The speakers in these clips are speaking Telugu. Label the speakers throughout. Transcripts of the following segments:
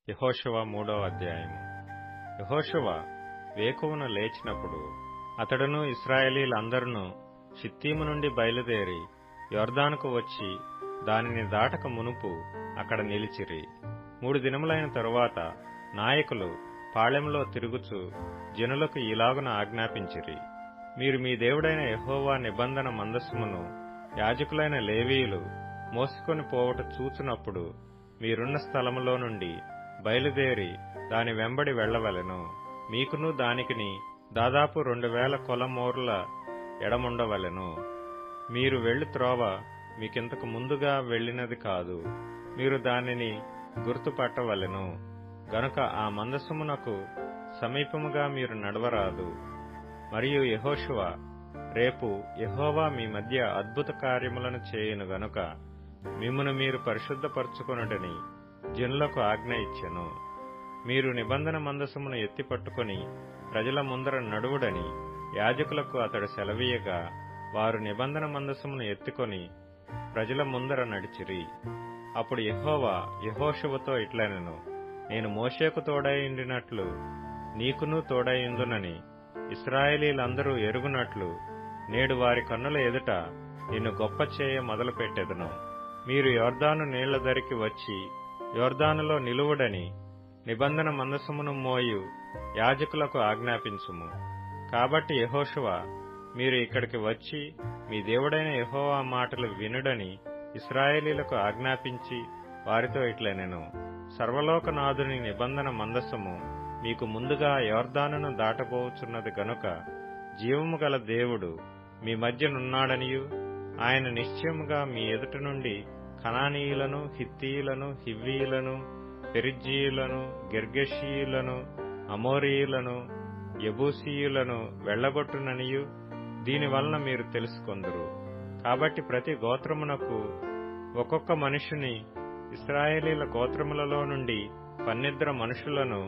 Speaker 1: యెహోషువ 3వ అధ్యాయము. యెహోషువ వేకువన లేచినప్పుడు అతడును ఇశ్రాయేలీయులందరును షిత్తీము నుండి బయలుదేరి యొర్దానుకు వచ్చి దానిని దాటక మునుపు అక్కడ నిలిచిరి. 3 దినములైన తరువాత నాయకులు పాళెంలో తిరుగుచు జనులకు ఇలాగున ఆజ్ఞాపించిరి: మీరు మీ దేవుడైన యెహోవా నిబంధన మందసమును యాజకులైన లేవీయులు మోసుకొని పోవట చూచునప్పుడు మీరున్న స్థలములో నుండి బయలుదేరి దాని వెంబడి వెళ్లవలెను. మీకును దానికిని దాదాపు 2000 కొలమోర్ల ఎడముండవలెను. మీరు వెళ్లి త్రోవ మీకింతకు ముందుగా వెళ్లినది కాదు. మీరు దానిని గుర్తుపట్టవలెను. గనుక ఆ మందసమునకు సమీపముగా మీరు నడవరాదు. మరియు యెహోషువ, రేపు యెహోవా మీ మధ్య అద్భుత కార్యములను చేయును గనుక మిమ్మును మీరు పరిశుద్ధపరచుకొనుడని జనులకు ఆజ్ఞ ఇచ్చెను. మీరు నిబంధన మందసమును ఎత్తిపట్టుకుని ప్రజల ముందర నడువుడని యాజకులకు అతడు సెలవీయగా, వారు నిబంధన మందసమును ఎత్తుకొని ప్రజల ముందర నడిచిరి. అప్పుడు యెహోవా యెహోషువతో ఇట్లనెను: నేను మోషేకు తోడైయుండినట్లు నీకును తోడైయుందునని ఇశ్రాయేలీయులందరూ ఎరుగునట్లు నేడు వారి కన్నుల ఎదుట నిన్ను గొప్ప చేయ మొదలుపెట్టెదను. మీరు యొర్దాను నీళ్ల దరికి వచ్చి యొర్దానులో నిలువుడని నిబంధన మందసమును మోయు యాజకులకు ఆజ్ఞాపించుము. కాబట్టి యెహోషువ, మీరు ఇక్కడికి వచ్చి మీ దేవుడైన యెహోవా మాటలు వినుడని ఇశ్రాయేలీయులకు ఆజ్ఞాపించి వారితో ఇట్లనెను: సర్వలోకనాథుని నిబంధన మందసము మీకు ముందుగా యొర్దానును దాటబోచున్నది గనుక జీవము గల దేవుడు మీ మధ్యనున్నాడనియు, ఆయన నిశ్చయముగా మీ ఎదుట నుండి కనానీయులను, హిత్తీయులను, హివ్వీయులను, పెరిజ్జీయులను, గిర్గషీయులను, అమోరీయులను, యెబూసీయులను వెళ్లగొట్టుననియు దీనివలన మీరు తెలుసుకొందురు. కాబట్టి ప్రతి గోత్రమునకు ఒక్కొక్క మనుషుని ఇశ్రాయేలీయుల గోత్రములలో నుండి 12 మనుషులను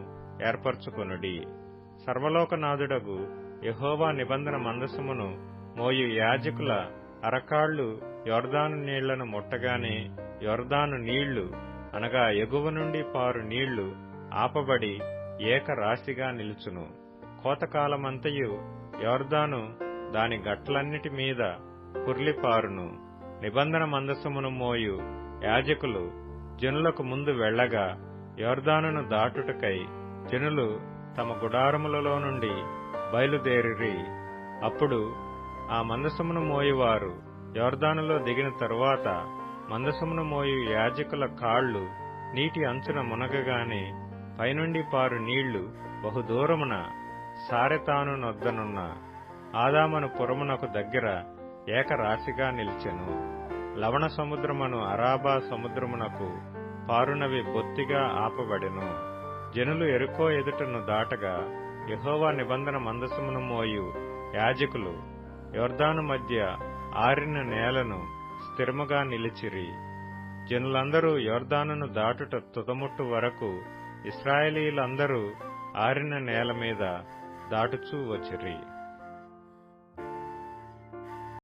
Speaker 1: ఏర్పరచుకొనుడి. సర్వలోకనాథుడగు యెహోవా నిబంధన మందసమును మోయు యాజకుల అరకాళ్లు యొర్దాను నీళ్లను ముట్టగానే యొర్దాను నీళ్లు, అనగా ఎగువ నుండి పారు నీళ్లు ఆపబడి ఏకరాశిగా నిలుచును. కోతకాలమంతయు యొర్దాను దాని గట్లన్నిటి మీద పుర్లిపారును. నిబంధన మందసమును మోయు యాజకులు జనులకు ముందు వెళ్లగా యొర్దానును దాటుటకై జనులు తమ గుడారములలో నుండి బయలుదేరిరి. అప్పుడు ఆ మందసమును మోయువారు యొర్దానులో దిగిన తరువాత మందసమును మోయు యాజకుల కాళ్లు నీటి అంచున మునగగానే పైనుండి పారు నీళ్లు బహుదూరమున సారెతాను నొద్దనున్న ఆదామను పురమునకు దగ్గర ఏకరాశిగా నిలిచెను. లవణ సముద్రమును అరాబా సముద్రమునకు పారునవి బొత్తిగా ఆపబడెను. జనులు యెరికో ఎదుటను దాటగా యెహోవా నిబంధన మందసమును మోయు యాజకులు యొర్దాను మధ్య ఆరిన నేలను స్థిరముగా నిలిచిరి. జనులందరూ యొర్దానును దాటుట తుదముట్టు వరకు ఇశ్రాయేలీయులందరూ ఆరిన నేల మీద దాటుచూ వచ్చిరి.